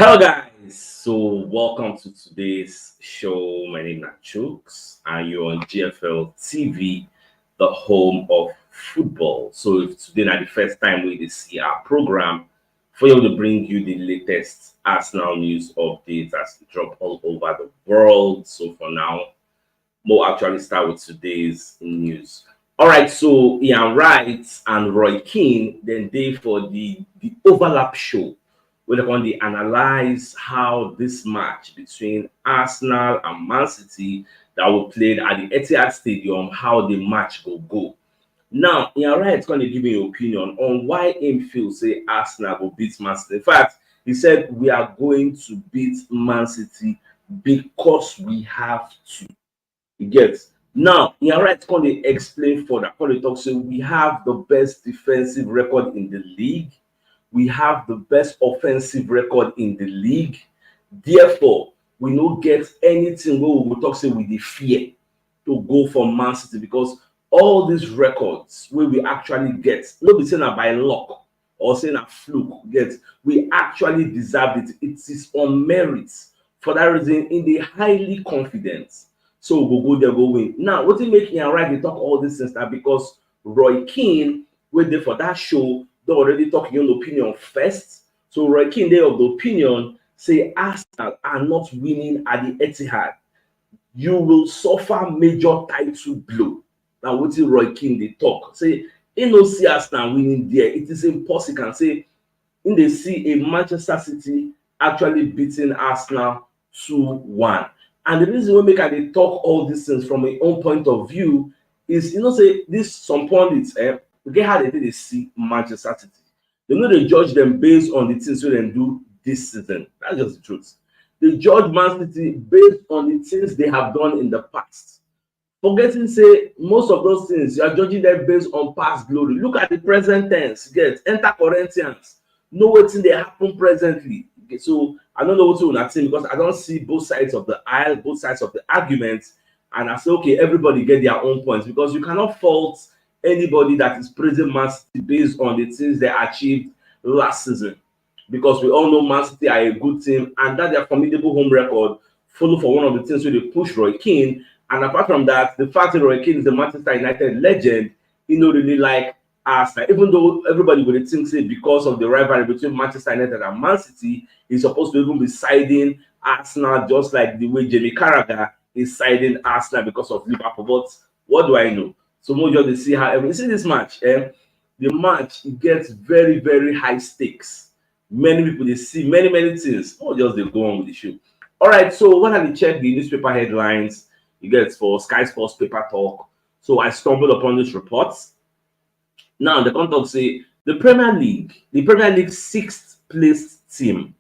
Hello guys, so welcome to today's show. My name is CHUKS and you're on GFL TV, the home of football. So if today is the first time we see our program, for you to bring you the latest Arsenal news updates as they drop all over the world. So for now, we'll actually start with today's news. All right, so Ian Wright and Roy Keane then they for the overlap show where they're going to analyze how this match between Arsenal and Man City that will played at the Etihad Stadium, how the match will go. Now, Ian Wright's going to give me an opinion on why him feel say Arsenal will beat Man City. In fact, he said we are going to beat Man City because we have to. You get now, you're right. Can they explain further? Can they talk? So we have the best defensive record in the league. We have the best offensive record in the league. Therefore, we don't get anything where we will talk say with the fear to go for Man City because all these records where we actually get, not be saying that by luck or saying a fluke, get we actually deserve it. It is on merit. For that reason, in the highly confident. So we'll go there, go win. Now, what is making Ian Wright they talk all these things that because Roy Keane wait there for that show, they already talk your opinion first. So Roy Keane, they of the opinion, say Arsenal are not winning at the Etihad. You will suffer major title blow. Now, what is Roy Keane they talk? Say, you know, see Arsenal winning there. It is impossible. Can say, in they see a Manchester City actually beating Arsenal 2-1. And the reason we make they talk all these things from my own point of view is, say this some pundits, get how they see Manchester City. They know they judge them based on the things they do this season. That's just the truth. They judge Man City based on the things they have done in the past. Forgetting say most of those things you are judging them based on past glory. Look at the present tense. Get enter Corinthians. Know what they happen presently. Okay, so I don't know what to do that thing because I don't see both sides of the aisle, both sides of the argument, and I say okay, everybody get their own points because you cannot fault anybody that is praising Man City based on the things they achieved last season. Because we all know Man City are a good team and that their formidable home record follow for one of the things where they push Roy Keane. And apart from that, the fact that Roy Keane is the Manchester United legend, he don't really like Arsenal. Even though everybody would think say because of the rivalry between Manchester United and Man City, he's supposed to even be siding Arsenal just like the way Jamie Carragher is siding Arsenal because of Liverpool. But what do I know? So more just to see how you see this match. The match it gets very, very high stakes. Many people they see many things. Oh, just they go on with the show. All right, so when I check the newspaper headlines, you get for Sky Sports Paper Talk. So I stumbled upon this report. Now the contact say the Premier League sixth placed team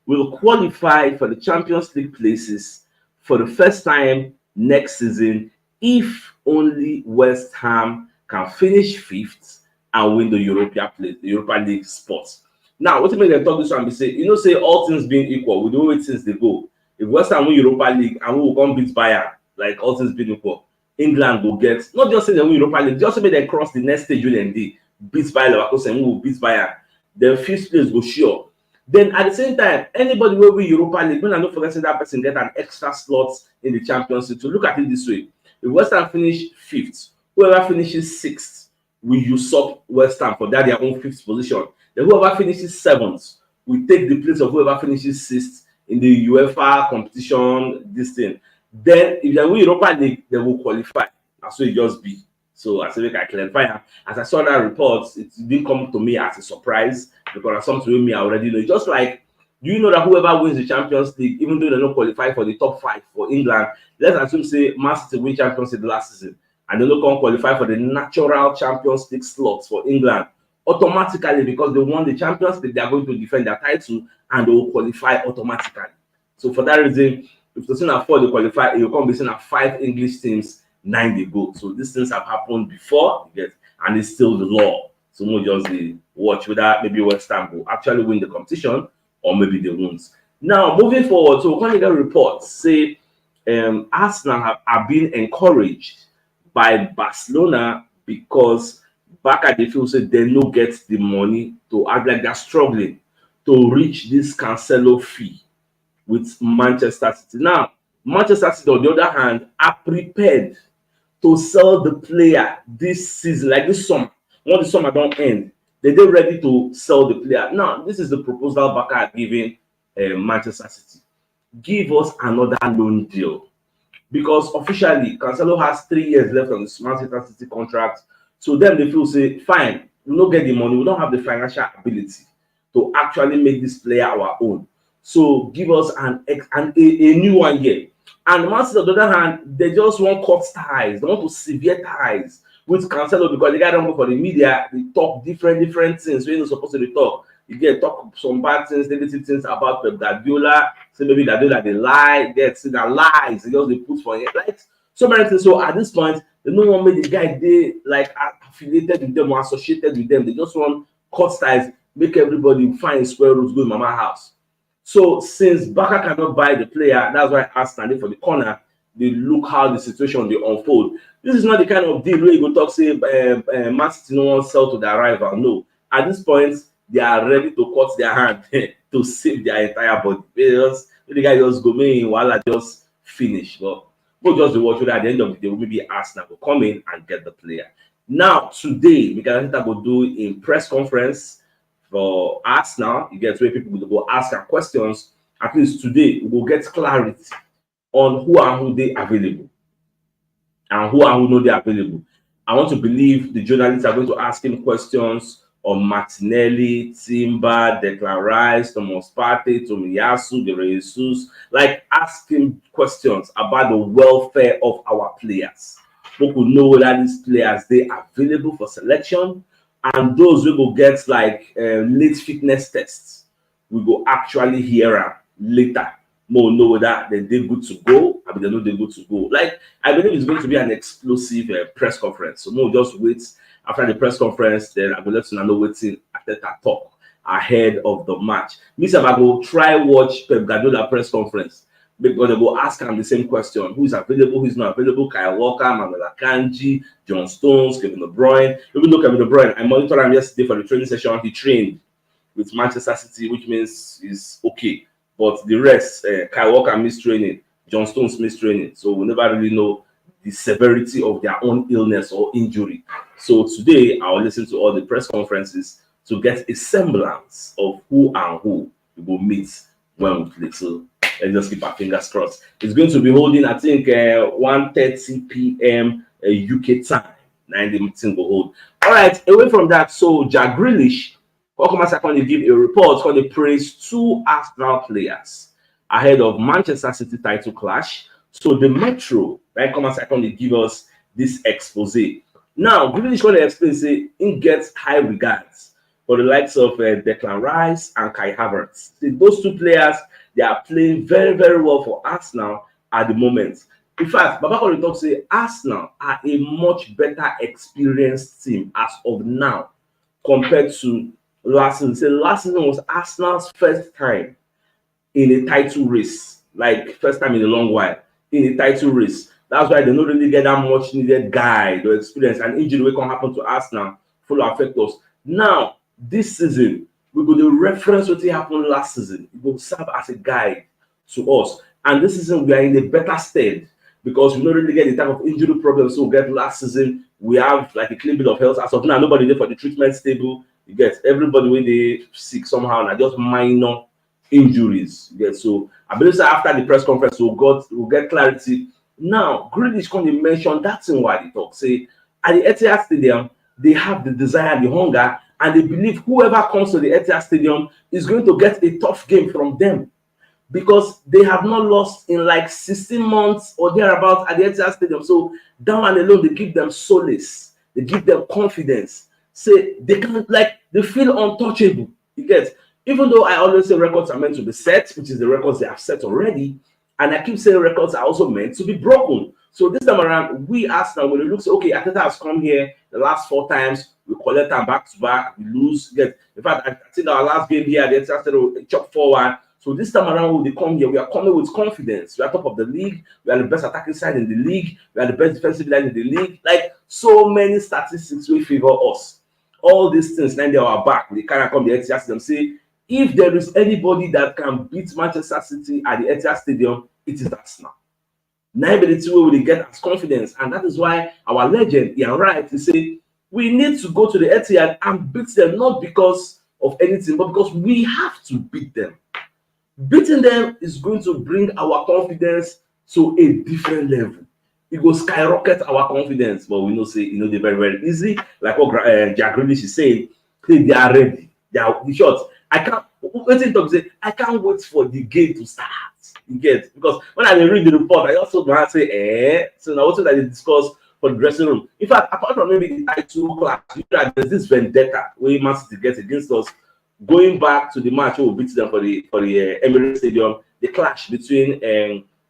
will qualify for the Champions League places for the first time next season if only West Ham can finish fifth and win the Europa League spots. Now, what do you make them talk this one? Be say, say all things being equal, with the way things they go. If West Ham win Europa League and we will come beat Bayern, like all things being equal, England will get not just say they win Europa League, just say they cross the next stage when they beat Bayern Leverkusen and we will beat Bayern. Then fifth place go sure. Then at the same time, anybody will win Europa League, when I don't forget that person get an extra slot in the Champions League. So look at it this way: if West Ham finish fifth, whoever finishes sixth will usurp West Ham for that their own fifth position. Then whoever finishes seventh will take the place of whoever finishes sixth in the UEFA competition. This thing. Then if they win Europa League, they will qualify. That's what it just be. So I said, I clarify. As I saw that report, it didn't come to me as a surprise because it's something with me I already know. Just like, do you know that whoever wins the Champions League, even though they don't qualify for the top five for England, let's assume say Man City win Champions League last season, and they don't qualify for the natural Champions League slots for England automatically because they won the Champions League, they are going to defend their title and they will qualify automatically. So for that reason, if the team at 4 they qualify, you come be seen at 5 English teams, 9 they go. So these things have happened before, and it's still the law. So we'll just watch whether maybe West Ham will actually win the competition or maybe they won't. Now moving forward, so when you get reports say Arsenal have been encouraged by Barcelona because back at the field say they no get the money to act like they're struggling. to reach this Cancelo fee with Manchester City. Now, Manchester City, on the other hand, are prepared to sell the player this season, like this summer. Once the summer don't end, they're ready to sell the player. Now, this is the proposal Barca are giving Manchester City. Give us another loan deal, because officially Cancelo has 3 years left on the Manchester City contract. So then they feel say, fine, we don't get the money, we don't have the financial ability to actually make this player our own. So give us a new one here. And Manchester, on the other hand, they just want cut ties, they want to sever ties with Cancelo, because the guy don't go for the media, they talk different things when you're supposed to talk. You get talk some bad things, negative things about Pep Guardiola. Say maybe Guardiola they lie, they see that lies, they just they put for it. Like so many things. So at this point, they no one made the guy they like affiliated with them or associated with them. They just want cut ties, make everybody find square roots, go to mama house. So since Barca cannot buy the player, that's why I standing for the corner. They look how the situation they unfold. This is not the kind of deal where you go talk say Man City no one sell to their rival. No, at this point they are ready to cut their hand to save their entire body. The guy just go in while I just finish. But we'll just watch whether at the end of the day maybe Arsenal will come in and get the player. Now today, Mikel Arteta will do a press conference for Arsenal. You get where people will go ask her questions. At least today we will get clarity on who and who they available and who and who know they're available. I want to believe the journalists are going to ask him questions on Martinelli, Timber, Declan Rice, Thomas Partey, Tomiyasu, Jesus, like asking questions about the welfare of our players. People know that these players they are available for selection, and those we will get like late fitness tests. We will actually hear them later. More know that they're good to go. I mean, they know they're good to go. Like, I believe it's going to be an explosive press conference. So, more just wait after the press conference. Then I will let you know waiting after that talk ahead of the match. Miss I go try watch Pep Guardiola press conference because they will ask him the same question: who is available, who is not available? Kyle Walker, Manuel Akanji, John Stones, Kevin De Bruyne. Even though Kevin De Bruyne, I monitored him yesterday for the training session. He trained with Manchester City, which means he's okay. But the rest, Kyle Walker missed training, John Stones missed training. So we never really know the severity of their own illness or injury. So today, I'll listen to all the press conferences to get a semblance of who and who we will meet when we play. So let's just keep our fingers crossed. It's going to be holding, I think, 1:30 p.m. UK time. 9 the meeting will hold. All right, away from that, so Jack Grealish, Welcome going to give a report going to praise 2 Arsenal players ahead of Manchester City title clash. So the Metro, right, come going to give us this expose. Now, Grealish going to explain, say, he gets high regards for the likes of Declan Rice and Kai Havertz. See, those 2 players, they are playing very, very well for Arsenal at the moment. In fact, Babakori talks say Arsenal are a much better experienced team as of now compared to last season. So last season was Arsenal's first time in a title race, like first time in a long while in a title race. That's why they don't really get that much needed guide or experience. And injury will come happen to Arsenal, full affect us. Now, this season, we're going to reference what happened last season. It will serve as a guide to us. And this season, we are in a better state because we don't really get the type of injury problems we get last season. We have like a clean bill of health. As of now, nobody there for the treatment stable. You get everybody when they sick somehow, and just minor injuries. You get so I believe so after the press conference we'll get clarity. Now, Grealish going to mention that's in why they talk. Say at the Etihad Stadium, they have the desire, the hunger, and they believe whoever comes to the Etihad Stadium is going to get a tough game from them. Because they have not lost in like 16 months or thereabouts at the Etihad Stadium. So that one alone, they give them solace, they give them confidence. Say they can they feel untouchable. You get, even though I always say records are meant to be set, which is the records they have set already, and I keep saying records are also meant to be broken. So this time around, we Arsenal, when it looks okay, Arteta has come here the last 4 times, we collect them back to back, we lose. Get, in fact, I think our last game here, the Etihad Stadium chop forward. So this time around, when they come here, we are coming with confidence. We are top of the league. We are the best attacking side in the league. We are the best defensive line in the league. Like so many statistics will favor us. All these things, then they are back. They cannot come the Etihad Stadium say, if there is anybody that can beat Manchester City at the Etihad Stadium, it is Arsenal. Now be the two way we get as confidence, and that is why our legend Ian Wright to say we need to go to the Etihad and beat them, not because of anything, but because we have to beat them. Beating them is going to bring our confidence to a different level. It will skyrocket our confidence, but we know say they're very, very easy. Like what Jack Grealish is saying, they are ready. They are the shots. I can't wait for the game to start. You get, because when I read the report, I also say, so now also that they discuss for the dressing room. In fact, apart from maybe the title clash, there's this vendetta where Man City gets against us. Going back to the match, we will beat them for the Emirates Stadium. The clash between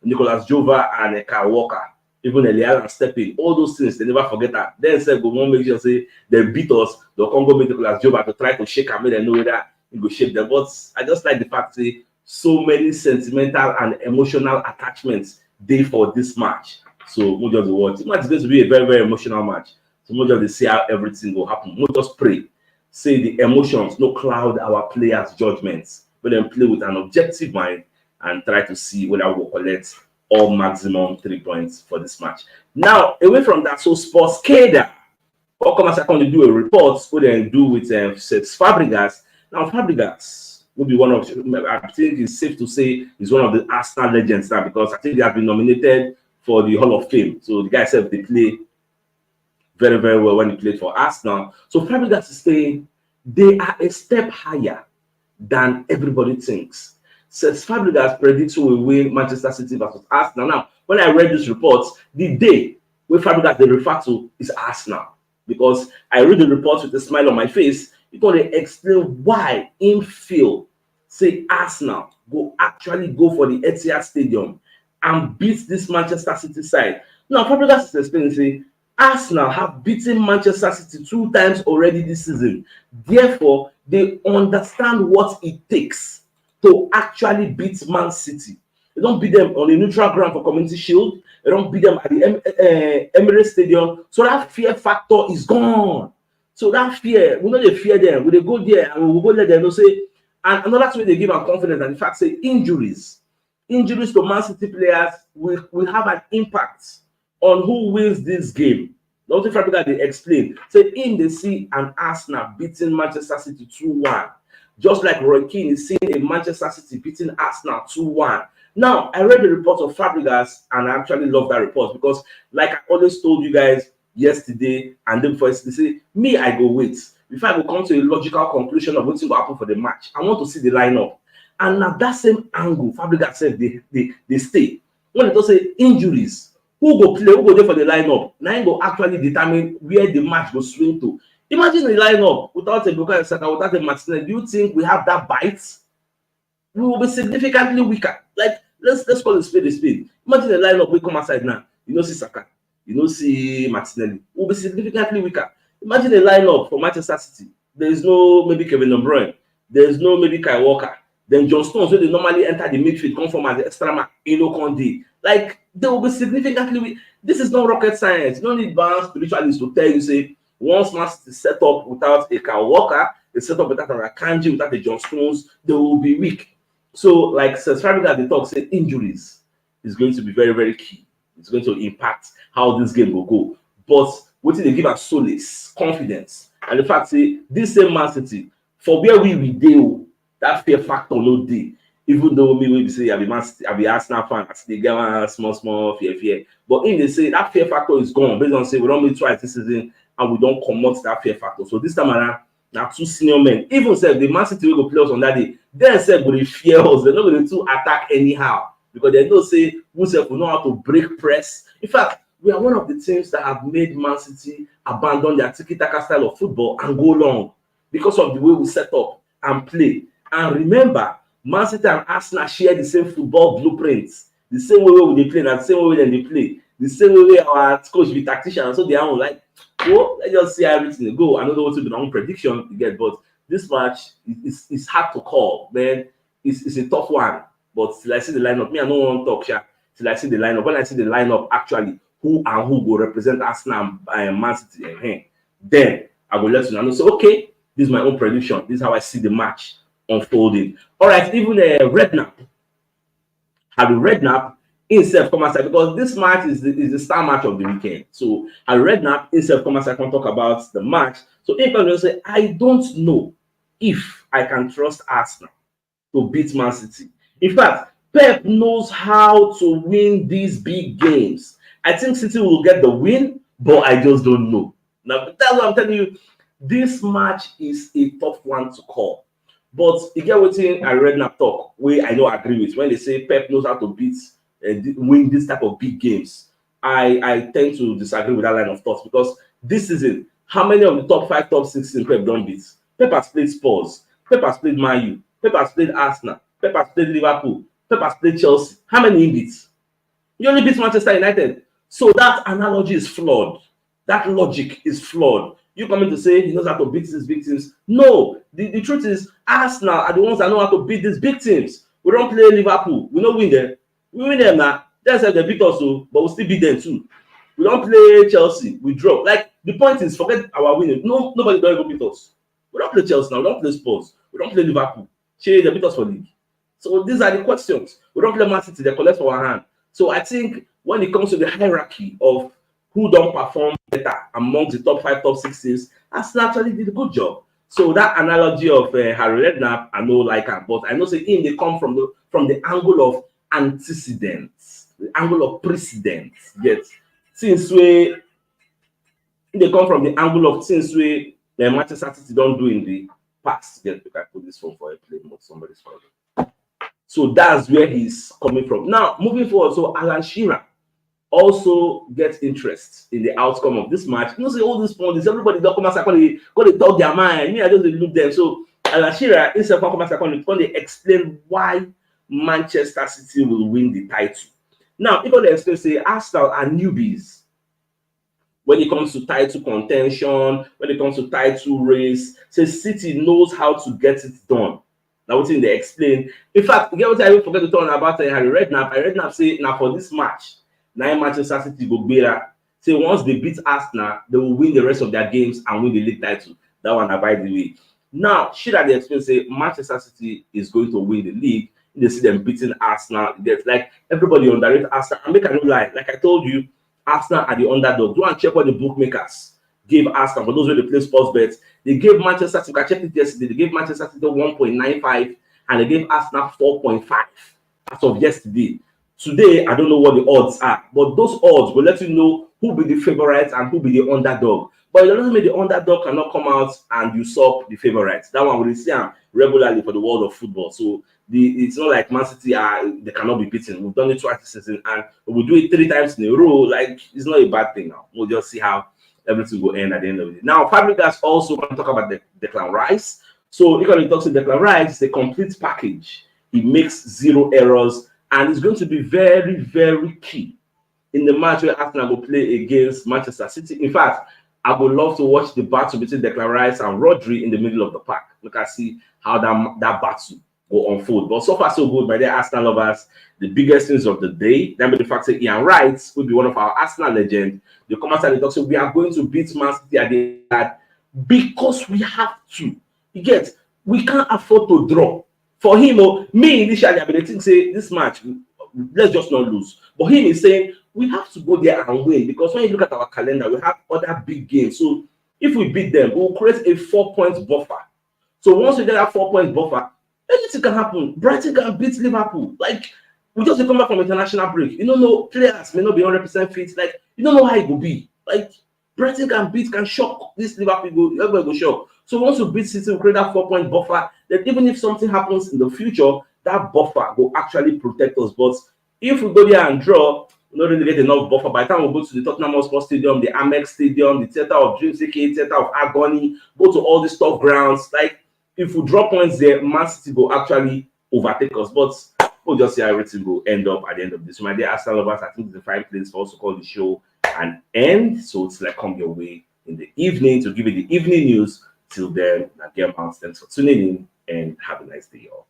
Nicolas Jova and Kyle Walker, even Eliana stepping, all those things they never forget that. Then say go on, make sure say they beat us. They'll come go meet Nicolas Jova to try to shake and make them know that it go shake them. But I just like the fact that so many sentimental and emotional attachments there for this match. So we'll just watch. It might going to be a very, very emotional match. So we'll just see how everything will happen. We'll just pray. Say the emotions no cloud our players' judgments. But then play with an objective mind and try to see whether we'll collect all maximum 3 points for this match. Now, away from that, so Sportscader, what come as I to do a report, what they do with Fabregas. Now, Fabregas will be one of, I think it's safe to say, is one of the Arsenal legends now, because I think they have been nominated for the Hall of Fame. So the guy said they play very, very well when he played for Arsenal. So Fabregas is saying they are a step higher than everybody thinks. Says Fabregas predicts who will win Manchester City versus Arsenal. Now, when I read this report, the day where Fabregas they refer to is Arsenal, because I read the report with a smile on my face because they explain why in field say Arsenal go actually go for the Etihad Stadium and beat this Manchester City side. Now, Fabregas is explaining say Arsenal have beaten Manchester City 2 times already this season. Therefore, they understand what it takes to actually beat Man City. They don't beat them on a neutral ground for Community Shield. They don't beat them at the Emirates Stadium. So that fear factor is gone. So that fear, we know they fear them. We they go there and we will go let them know say. And another way they give them confidence, and in fact say injuries to Man City players will have an impact on who wins this game. The only fact that they explain, say in they see an Arsenal beating Manchester City 2-1. Just like Roy Keane is seeing a Manchester City beating Arsenal 2-1. Now, I read the report of Fabregas and I actually love that report because, like I always told you guys yesterday and then before, they say, me, I go wait. Before I go come to a logical conclusion of what's going to happen for the match, I want to see the lineup. And now that same angle, Fabregas said they stay. When they don't say injuries, who go play, who go there for the lineup, now go actually determine where the match will swing to. Imagine the lineup without a Bukayo Saka, without a Martinelli. Do you think we have that bite? We will be significantly weaker. Like let's call it spade a spade. Imagine the lineup we come outside now. You know, see Saka, you know, see Martinelli. We'll be significantly weaker. Imagine a lineup for Manchester City. There is no maybe Kevin De Bruyne. There is no maybe Kyle Walker. Then John Stones, where they normally enter the midfield, come from as the extra man, Conde. Like they will be significantly weak. This is not rocket science. You don't need advanced spiritualists to tell you say. Once Man City set up without a Kyle Walker, they set up without a Kanji, without a John Stones, they will be weak. So, like Fabregas the talk say, injuries is going to be very, very key. It's going to impact how this game will go. But what did they give us solace, confidence, and the fact say this same Man City, for where we deal, that fear factor no day. Even though me will say I be Arsenal fan, I still get one small fear. But in they say that fear factor is gone. Based on say we don't meet twice this season. And we don't commot that fear factor. So this time around, now 2 senior men, even said the Man City will go play us on that day, then said will fear us. They're not going to attack anyhow because they don't say who said we know how to break press. In fact, we are one of the teams that have made Man City abandon their tiki-taka style of football and go long because of the way we set up and play. And remember, Man City and Arsenal share the same football blueprints, the same way they play, and the same way they play, the same way our coach be tactician. So they are like. Well, let's just see everything go. I don't know what to be my own prediction to get, but this match is hard to call, man. It's a tough one. But till I see the lineup, me, I don't want to talk, yeah. Till I see the lineup. When I see the lineup, actually, who will represent Arsenal and Man City, then I will let you know. So, okay, this is my own prediction. This is how I see the match unfolding. All right, even Redknapp, Harry Redknapp himself come aside because this match is the star match of the weekend. So Harry Redknapp himself come aside and talk about the match. So he can just say, I don't know if I can trust Arsenal to beat Man City. In fact, Pep knows how to win these big games. I think City will get the win, but I just don't know. Now, that's what I'm telling you. This match is a tough one to call. But you get what I read in a talk, where I know I agree with when they say Pep knows how to win this type of big games. I tend to disagree with that line of thought because this season, how many of the top 5, top 6 in Pep don't beat? Pep has played Spurs, Pep has played Man U, Pep has played Arsenal, Pep has played Liverpool, Pep has played Chelsea. How many he beat? He only beat Manchester United. So that analogy is flawed. That logic is flawed. You coming to say he knows how to beat these big teams? No. The truth is, Arsenal are the ones that know how to beat these big teams. We don't play Liverpool. We don't win them. We win them now. They said they beat us, but we still beat them too. We don't play Chelsea. We draw. Like, the point is, forget our winning. No, nobody don't ever beat us. We don't play Chelsea now. We don't play Spurs. We don't play Liverpool. They beat us for league. So these are the questions. We don't play Man City. They collect for our hand. So I think when it comes to the hierarchy of who don't perform better amongst the top 5, top 6 teams, Arsenal actually did a good job. So that analogy of Harry Redknapp, I know like him, but I know say they come from the angle of antecedents, the angle of precedence. Yes, since they come from the angle of things where Manchester City don't do in the past. Yes, I put this phone for a play mode. Somebody's calling. So that's where he's coming from. Now, moving forward, so Alan Shearer also gets interest in the outcome of this match. You know, say all these points, everybody don't come and go to talk their mind. Me, I just look them. So Alan Shearer himself come and they explain why Manchester City will win the title. Now, people they explain say Arsenal are newbies when it comes to title contention, when it comes to title race. Say City knows how to get it done. Now, what they explain. In fact, get what I even forget to tell about Harry Redknapp. Harry Redknapp say now for this match, 9 Manchester City go better. Say once they beat Arsenal, they will win the rest of their games and win the league title. That one, by the way. Now, should I explain? Say Manchester City is going to win the league. They see them beating Arsenal. There's like everybody underrate Arsenal. I make a no lie. Like I told you, Arsenal are the underdog. Go and check what the bookmakers gave Arsenal for those who they play sports bets. They gave Manchester City. I checked it yesterday. They gave Manchester City 1.95 and they gave Arsenal 4.5 as of yesterday. Today, I don't know what the odds are, but those odds will let you know who be the favorites and who be the underdog. But it doesn't mean the underdog cannot come out and usurp the favorites. That one we see regularly for the world of football. So it's not like Man City they cannot be beaten. We've done it twice this season and we'll do it 3 times in a row. Like it's not a bad thing now. We'll just see how everything will end at the end of it. Now, Fabregas also going to talk about Declan Rice. So if he talks to Declan Rice, it's a complete package. He makes 0 errors. And it's going to be very, very key in the match where Arsenal will play against Manchester City. In fact, I would love to watch the battle between Declan Rice and Rodri in the middle of the park. Look and see how that battle will unfold. But so far, so good, my dear Arsenal lovers. The biggest news of the day, then the fact that Ian Wright will be one of our Arsenal legends. The comments and the talk, so we are going to beat Man City at the end because we have to. You get, we can't afford to draw. For him, me initially, I been think say this match, let's just not lose. But him is saying we have to go there and win because when you look at our calendar, we have other big games. So if we beat them, we'll create a 4-point buffer. So once we get that 4-point buffer, anything can happen. Brighton can beat Liverpool. Like we just come back from international break. You don't know, players may not be 100% fit. Like you don't know how it will be. Like Brighton can shock this Liverpool. Everybody will shock. So once we beat City, we create that 4-point buffer. Then even if something happens in the future, that buffer will actually protect us. But if we go there and draw, we don't really get enough buffer. By the time we go to the Tottenham Hotspur Stadium, the Amex Stadium, the Theatre of Dreams, aka Theatre of Agony, go to all these tough grounds. Like if we drop points there, Man City will actually overtake us. But we'll just see how everything will end up at the end of this. So my dear Arsenal lovers, I think it's a fine place for us to call the show an end. So it's like come your way in the evening to give you the evening news. Till then, again, thanks for tuning in and have a nice day, y'all.